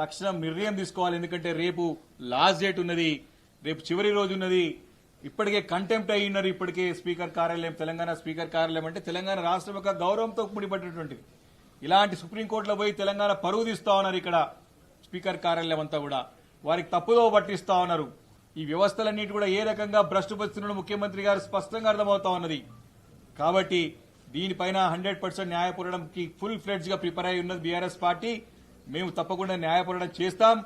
తక్షణం నిర్ణయం తీసుకోవాలి. ఎందుకంటే రేపు లాస్ట్ డేట్ ఉన్నది, రేపు చివరి రోజు ఉన్నది. ఇప్పటికే కంటెంప్ట్ అయి ఉన్నారు. ఇప్పటికే స్పీకర్ కార్యాలయం, తెలంగాణ స్పీకర్ కార్యాలయం అంటే తెలంగాణ రాష్ట్రం యొక్క గౌరవంతో ముడిపడినటువంటిది. ఇలాంటి సుప్రీంకోర్టులో పోయి తెలంగాణ పరుగు తీస్తా ఉన్నారు. ఇక్కడ స్పీకర్ కార్యాలయం అంతా కూడా వారికి తప్పుదో పట్టిస్తా ఉన్నారు. ఈ వ్యవస్థలన్నిటి కూడా ఏ రకంగా భ్రష్టుపరుస్తున్నాడో ముఖ్యమంత్రి గారు స్పష్టంగా అర్థమవుతా ఉన్నది. కాబట్టి దీనిపైన 100% న్యాయపోరాటంకి ఫుల్ ఫ్లెడ్జ్ గా ప్రిపేర్ అయి ఉన్నది బీఆర్ఎస్ పార్టీ. మేము తప్పకుండా న్యాయపోరాటం చేస్తాం.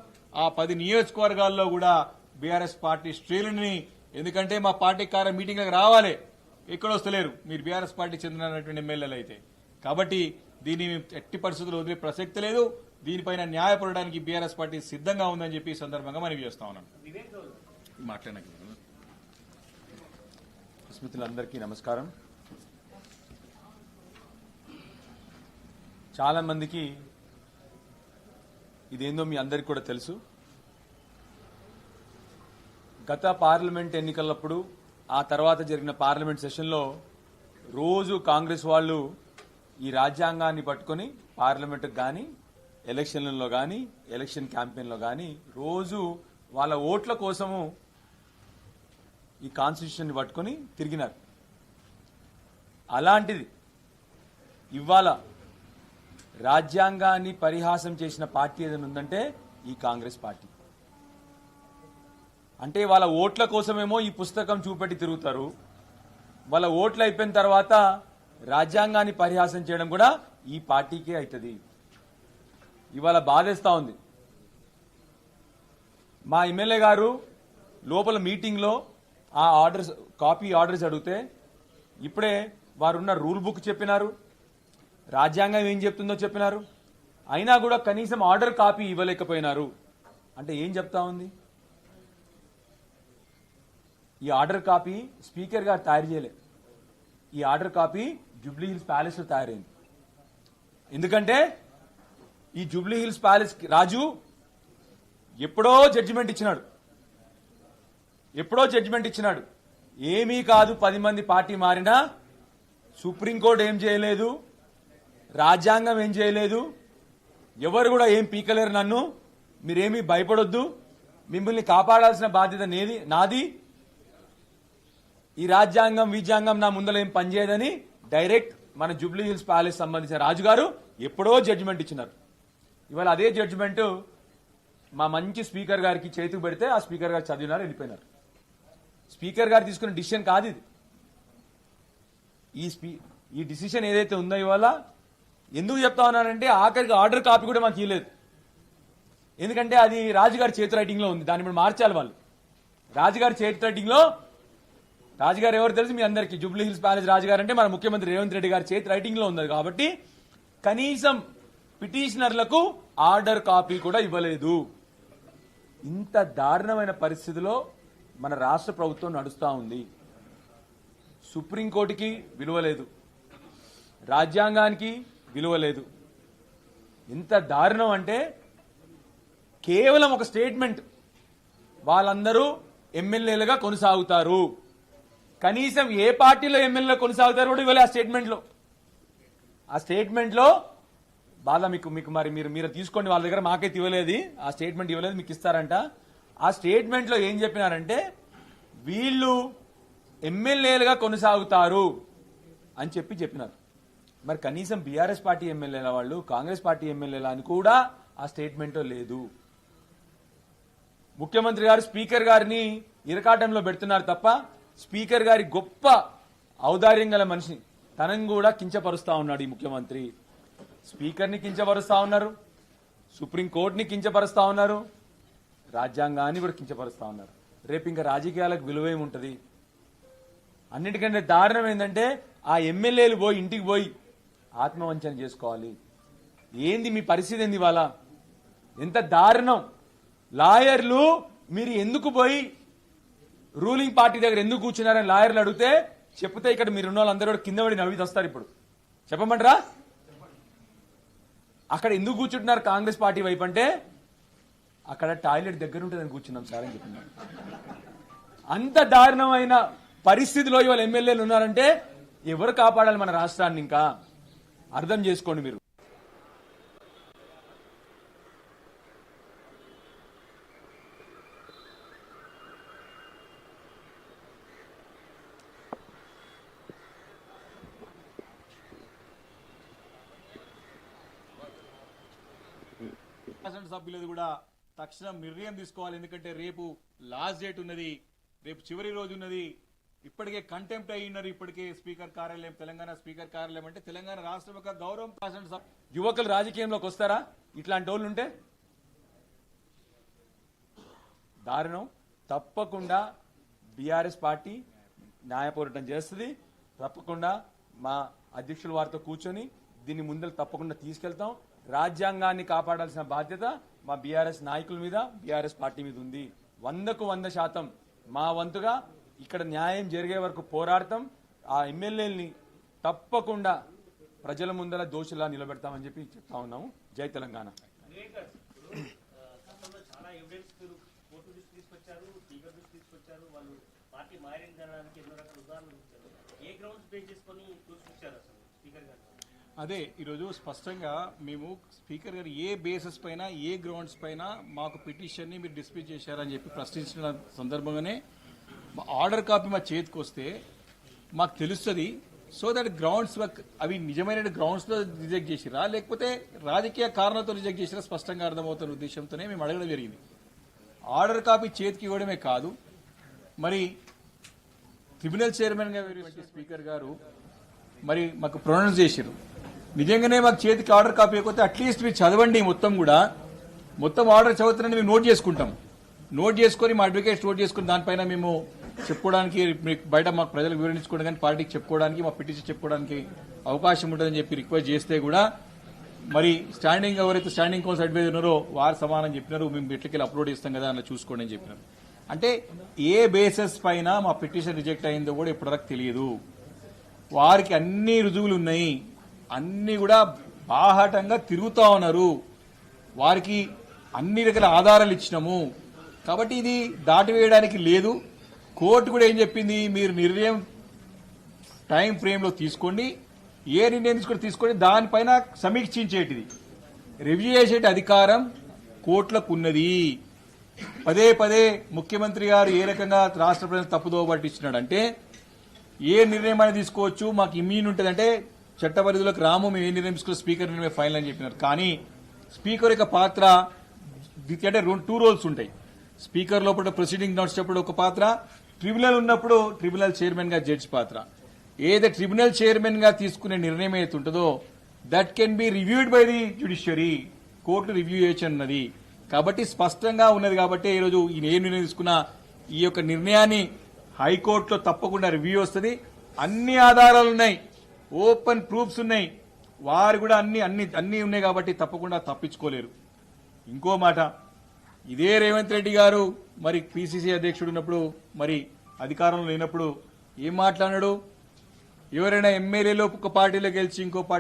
ఆ 10 నియోజకవర్గాల్లో కూడా బీఆర్ఎస్ పార్టీ శ్రేణుని, ఎందుకంటే మా పార్టీ మీటింగ్లకు రావాలి, ఎక్కడ వస్తలేరు మీరు బీఆర్ఎస్ పార్టీ చెందినటువంటి ఎమ్మెల్యేలు అయితే. కాబట్టి దీన్ని ఎట్టి పరిస్థితుల్లో వదిలే ప్రసక్తి లేదు. దీనిపైన న్యాయపోరాటానికి బీఆర్ఎస్ పార్టీ సిద్ధంగా ఉందని చెప్పి ఈ సందర్భంగా మనవి చేస్తా ఉన్నాం. మాట్లాడడానికి స్మితులందరికీ నమస్కారం. చాలా మందికి ఇదేందో మీ అందరికి కూడా తెలుసు. గత పార్లమెంట్ ఎన్నికలప్పుడు, ఆ తర్వాత జరిగిన పార్లమెంట్ సెషన్లో రోజు కాంగ్రెస్ వాళ్ళు ఈ రాజ్యాంగాన్ని పట్టుకొని పార్లమెంటుకు కానీ, ఎలక్షన్లలో కానీ, ఎలక్షన్ క్యాంపెయిన్లో కానీ రోజు వాళ్ళ ఓట్ల కోసము ఈ కాన్స్టిట్యూషన్ని పట్టుకొని తిరిగినారు. అలాంటిది ఇవాళ రాజ్యాంగాన్ని పరిహాసం చేసిన పార్టీ ఏదైనా ఉందంటే ఈ కాంగ్రెస్ పార్టీ. అంటే వాళ్ళ ఓట్ల కోసమేమో ఈ పుస్తకం చూపెట్టి తిరుగుతారు, వాళ్ళ ఓట్లు అయిపోయిన తర్వాత రాజ్యాంగాన్ని పరిహాసం చేయడం కూడా ఈ పార్టీకే అవుతుంది. ఇవాళ బాధేస్తా ఉంది. మా ఎమ్మెల్యే గారు లోపల మీటింగ్లో ఆ ఆర్డర్స్, కాపీ ఆర్డర్స్ అడిగితే ఇప్పుడే వారున్న రూల్ బుక్ చెప్పినారు, రాజ్యాంగం ఏం చెప్తుందో చెప్పినారు, అయినా కూడా కనీసం ఆర్డర్ కాపీ ఇవ్వలేకపోయినారు. అంటే ఏం చెప్తా ఉంది? ఈ ఆర్డర్ కాపీ స్పీకర్ గారు తయారు చేయలే, ఈ order copy Jubilee hills palace లో తయారైంది. ఎందుకంటే ఈ జూబ్లీ హిల్స్ ప్యాలెస్ రాజు ఎప్పుడో జడ్జిమెంట్ ఇచ్చినాడు. ఏమీ కాదు, 10 మంది పార్టీ మారినా సుప్రీంకోర్టు ఏం చేయలేదు, రాజ్యాంగం ఏం చేయలేదు, ఎవరు కూడా ఏం పీకలేరు, నన్ను మీరేమీ భయపడొద్దు, మిమ్మల్ని కాపాడాల్సిన బాధ్యత నాది, ఈ రాజ్యాంగం నా ముందర ఏం పనిచేయదని డైరెక్ట్ మన జూబ్లీ హిల్స్ ప్యాలెస్ సంబంధించిన రాజుగారు ఎప్పుడో జడ్జిమెంట్ ఇచ్చినారు. ఇవాళ అదే జడ్జిమెంట్ మా మంచి స్పీకర్ గారికి చేతికి పెడితే ఆ స్పీకర్ గారు చదివినారు, వెళ్ళిపోయినారు. స్పీకర్ గారు తీసుకున్న డిసిషన్ కాదు ఇది. ఈ డిసిషన్ ఏదైతే ఉందో ఇవాళ ఎందుకు చెప్తా ఉన్నానంటే ఆఖరికి ఆర్డర్ కాపీ కూడా మాకు ఇవ్వలేదు. ఎందుకంటే అది రాజుగారి చేతి రైటింగ్ లో ఉంది, దాన్ని ఇప్పుడు మార్చాలి వాళ్ళు. రాజుగారి చేతి రైటింగ్ లో, రాజుగారు ఎవరు తెలుసు మీ అందరికీ, జూబ్లీ హిల్స్ ప్యాలెస్ రాజుగారు అంటే మన ముఖ్యమంత్రి రేవంత్ రెడ్డి గారి చేతి రైటింగ్ లో ఉంది. కాబట్టి కనీసం పిటిషనర్లకు ఆర్డర్ కాపీ కూడా ఇవ్వలేదు. ఇంత దారుణమైన పరిస్థితిలో మన రాష్ట్ర ప్రభుత్వం నడుస్తూ ఉంది. సుప్రీంకోర్టుకి విలువ లేదు, రాజ్యాంగానికి విలువ లేదు. ఇంత దారుణం అంటే కేవలం ఒక స్టేట్మెంట్, వాళ్ళందరూ ఎమ్మెల్యేలుగా కొనసాగుతారు, కనీసం ఏ పార్టీలో ఎమ్మెల్యేలు కొనసాగుతారు కూడా ఇవ్వలే ఆ స్టేట్మెంట్లో బాధ మీకు మరి మీరు తీసుకోండి, వాళ్ళ దగ్గర మాకైతే ఇవ్వలేదు, ఆ స్టేట్మెంట్ ఇవ్వలేదు, మీకు ఇస్తారంట. ఆ స్టేట్మెంట్లో ఏం చెప్పినారంటే వీళ్ళు ఎమ్మెల్యేలుగా కొనసాగుతారు అని చెప్పినారు. మరి కనీసం బీఆర్ఎస్ పార్టీ ఎమ్మెల్యేల వాళ్ళు, కాంగ్రెస్ పార్టీ ఎమ్మెల్యేల అని కూడా ఆ స్టేట్మెంట్లో లేదు. ముఖ్యమంత్రి గారు స్పీకర్ గారిని ఇరకాటంలో పెడుతున్నారు తప్ప స్పీకర్ గారి గొప్ప ఔదార్యం గల మనిషిని తనని కూడా కించపరుస్తా ఉన్నాడు ఈ ముఖ్యమంత్రి. స్పీకర్ని కించపరుస్తా ఉన్నారు, సుప్రీంకోర్టుని కించపరుస్తా ఉన్నారు, రాజ్యాంగాన్ని కూడా కించపరుస్తా ఉన్నారు. రేపు ఇంకా రాజకీయాలకు విలువేముంటది? అన్నిటికంటే దారుణం ఏంటంటే ఆ ఎమ్మెల్యేలు ఇంటికి పోయి ఆత్మవంచన చేసుకోవాలి. ఏంది మీ పరిస్థితి? ఏంది ఇవాళ? ఎంత దారుణం! లాయర్లు మీరు ఎందుకు పోయి రూలింగ్ పార్టీ దగ్గర ఎందుకు కూర్చున్నారని లాయర్లు అడిగితే చెప్తే ఇక్కడ మీరున్న వాళ్ళందరూ కూడా కింద పడి నవ్వి వస్తారు. ఇప్పుడు చెప్పమంటారా? అక్కడ ఎందుకు కూర్చుంటున్నారు కాంగ్రెస్ పార్టీ వైపు అంటే అక్కడ టాయిలెట్ దగ్గర ఉంటుందని కూర్చున్నాం సార్ అని చెప్తున్నారు. అంత దారుణమైన పరిస్థితిలో ఇవాళ ఎమ్మెల్యేలు ఉన్నారంటే ఎవరు కాపాడాలి మన రాష్ట్రాన్ని? ఇంకా అర్థం చేసుకోండి మీరు. శాసనసభ్యులది కూడా తక్షణం నిర్ణయం తీసుకోవాలి. ఎందుకంటే రేపు లాస్ట్ డేట్ ఉన్నది, రేపు చివరి రోజు ఉన్నది. ఇప్పటికే కంటెంప్ట్ అయి ఉన్నారు. ఇప్పటికే స్పీకర్ కార్యాలయం, తెలంగాణ స్పీకర్ కార్యాలయం అంటే తెలంగాణ రాష్ట్రం యొక్క గౌరవం. శాసనసభ యువకులు రాజకీయంలోకి వస్తారా ఇట్లాంటి వాళ్ళు ఉంటే? దారుణం. తప్పకుండా బీఆర్ఎస్ పార్టీ న్యాయ పోరాటం చేస్తుంది. తప్పకుండా మా అధ్యక్షుల వారితో కూర్చొని దీన్ని ముందర తప్పకుండా తీసుకెళ్తాం. రాజ్యాంగాన్ని కాపాడాల్సిన బాధ్యత మా బీఆర్ఎస్ నాయకుల మీద, బీఆర్ఎస్ పార్టీ మీద ఉంది. 100% మా వంతుగా ఇక్కడ న్యాయం జరిగే వరకు పోరాడతాం. ఆ ఎమ్మెల్యేలని తప్పకుండా ప్రజల ముందర దోషులా నిలబెడతామని చెప్పి చెప్తా ఉన్నాము. జై తెలంగాణ. చాలా ఎవిడెన్స్ కోర్టు దృష్టి తీసుకొచ్చారు, స్పీకర్ దృష్టి తీసుకొచ్చారు. వాళ్ళు పార్టీ మారింది అనడానికి ఎన్నో రకాల ఉదాహరణలు ఇచ్చారు. ఏ గ్రౌండ్స్ బేస్ చేసుకొని చూసుకొచ్చారు అసలు స్పీకర్ గారు? అదే ఈరోజు స్పష్టంగా మేము స్పీకర్ గారు ఏ బేసిస్ పైన, ఏ గ్రౌండ్స్ పైన మాకు పిటిషన్ ని మీరు డిస్మిస్ చేశారని చెప్పి ప్రశ్నించిన సందర్భంగానే ఆర్డర్ కాపీ మా చేతికి వస్తే మాకు తెలుస్తుంది. సో దట్ గ్రౌండ్స్ అవి నిజమైన గ్రౌండ్స్ లో రిజెక్ట్ చేసిరా లేకపోతే రాజకీయ కారణాలతో రిజెక్ట్ చేసిరా స్పష్టంగా అర్థమవుతున్న ఉద్దేశంతోనే మేము అడగడం జరిగింది. ఆర్డర్ కాపీ చేతికి ఇవ్వడమే కాదు, మరి ట్రిబ్యునల్ చైర్మన్ గా స్పీకర్ గారు మరి మాకు ప్రొనౌన్స్ చేశారు. నిజంగానే మాకు చేతికి ఆర్డర్ కాపీ ఇవ్వకపోతే అట్లీస్ట్ మీరు చదవండి, మొత్తం ఆర్డర్ చదువుతానని మేము నోట్ చేసుకుంటాం. నోట్ చేసుకుని మా అడ్వకేట్స్ నోట్ చేసుకుని దానిపైన మేము చెప్పుకోవడానికి, బయట మాకు ప్రజలకు వివరించుకోవడం కానీ పార్టీకి చెప్పుకోవడానికి, మా పిటిషన్ చెప్పుకోవడానికి అవకాశం ఉంటుందని చెప్పి రిక్వెస్ట్ చేస్తే కూడా మరి ఎవరైతే స్టాండింగ్ కౌన్సిల్ అడ్వైజర్ ఉన్నారో వారు సమానం చెప్పినారు. మేము ఎట్లకెళ్ళి అప్లోడ్ చేస్తాం కదా అలా చూసుకోండి అని చెప్పినారు. అంటే ఏ బేసిస్ పైన మా పిటిషన్ రిజెక్ట్ అయిందో కూడా ఇప్పటివరకు తెలియదు. వారికి అన్ని రుజువులు ఉన్నాయి, అన్ని కూడా బాహాటంగా తిరుగుతా ఉన్నారు. వారికి అన్ని రకాల ఆధారాలు ఇచ్చినాము. కాబట్టి ఇది దాటివేయడానికి లేదు. కోర్టు కూడా ఏం చెప్పింది, మీరు నిర్ణయం టైం ఫ్రేమ్ లో తీసుకోండి, ఏ నిర్ణయం తీసుకోండి దానిపైన సమీక్షించేటిది, రివ్యూ చేసేటి అధికారం కోర్టులకు ఉన్నది. పదే ముఖ్యమంత్రి గారు ఏ రకంగా రాష్ట్ర ప్రజలు తప్పుదోవ పట్టించినాడంటే ఏ నిర్ణయం అనేది తీసుకోవచ్చు, మాకు ఇమ్యూన్ ఉంటుందంటే చట్ట పరిధిలోకి రాము, మేము ఏ నిర్ణయం తీసుకోవచ్చు, స్పీకర్ నిర్ణయం ఫైనల్ అని చెప్పినారు. కానీ స్పీకర్ యొక్క పాత్ర అంటే 2 రోల్స్ ఉంటాయి. స్పీకర్ లోపల ప్రొసీడింగ్ నడిచేటప్పుడు ఒక పాత్ర, ట్రిబ్యునల్ ఉన్నప్పుడు ట్రిబ్యునల్ చైర్మన్ గా జడ్జి పాత్ర. ఏదైతే ట్రిబ్యునల్ చైర్మన్ గా తీసుకునే నిర్ణయం ఏదైతే ఉంటుందో that can be reviewed by the judiciary, court review చేయొచ్చు అన్నది. కాబట్టి స్పష్టంగా ఉన్నది. కాబట్టి ఈరోజు ఈయన ఏ నిర్ణయం తీసుకున్నా ఈ యొక్క నిర్ణయాన్ని హైకోర్టులో తప్పకుండా రివ్యూ వస్తుంది. అన్ని ఆధారాలు ఉన్నాయి, ఓపెన్ ప్రూఫ్స్ ఉన్నాయి, వారు కూడా అన్ని ఉన్నాయి. కాబట్టి తప్పకుండా తప్పించుకోలేరు. ఇంకో మాట, ఇదే రేవంత్ రెడ్డి గారు మరి పిసిసి అధ్యక్షుడు ఉన్నప్పుడు, మరి అధికారంలో లేనప్పుడు ఏం మాట్లాడాడు, ఎవరైనా ఎమ్మెల్యేలో ఒక పార్టీలో గెలిచి ఇంకో పార్టీ